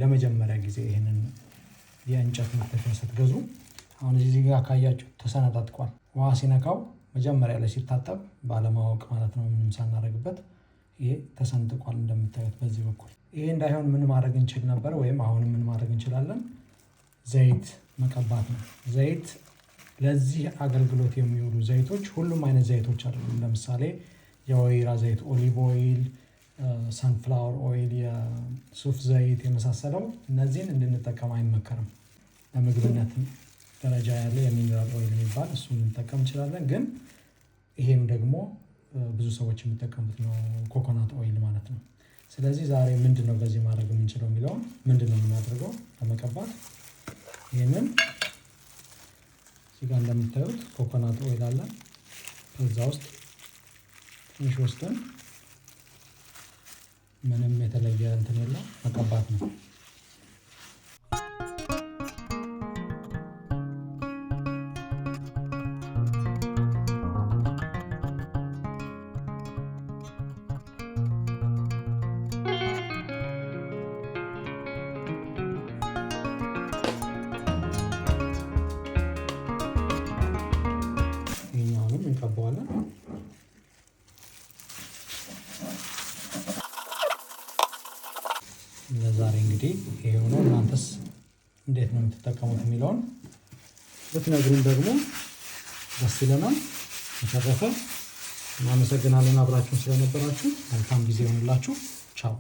ለመጀመሪያ ጊዜ ይሄንን የእንጨት መክተፊያ ስትገዙ አሁን እዚህ ጋር ካያችሁ ተሰነጣጥቋል። ውሃ ሲነካው መጀመሪያ ላይ ሲታጠብ ባለማወቅ ማለት ነው ምንም ሳናደርግበት ይሄ ተሰንጥቋል እንደምታዩት በዚህ በኩል። ይሄ እንዳይሆን ምን ማድረግ እንችል ነበር ወይም አሁን ምን ማድረግ እንችላለን? ዘይት መቀባት ነው። ዘይት ለዚህ አገልግሎት የሚውሉ ዘይቶች ሁሉም አይነት ዘይቶች አይደሉም። ለምሳሌ የወይራ ዘይት ኦሊቭ ኦይል፣ ሰንፍላወር ኦይል፣ የሱፍ ዘይት የመሳሰለው እነዚህን እንድንጠቀም አይመከርም። ለምግብነት ደረጃ ያለ የሚነራል ኦይል የሚባል እሱን ልንጠቀም እንችላለን። ግን ይሄም ደግሞ ብዙ ሰዎች የሚጠቀሙት ነው ኮኮናት ኦይል ማለት ነው። ስለዚህ ዛሬ ምንድነው በዚህ ማድረግ የምንችለው የሚለውን ምንድነው የምናደርገው ለመቀባት ይሄንን እዚህ ጋር እንደምታዩት ኮኮናት ኦይል አለ። ከዛ ውስጥ ትንሽ ወስደን ምንም የተለየ እንትን የለም መቀባት ነው። ይሄኛውንም እንቀባዋለን። ለዛሬ እንግዲህ ይሄ ሆኖ እናንተስ እንዴት ነው የምትጠቀሙት የሚለውን ብትነግሩን ደግሞ ደስ ይለናል። በተረፈ እናመሰግናለን አብራችሁን ስለነበራችሁ። መልካም ጊዜ ይሁንላችሁ። ቻው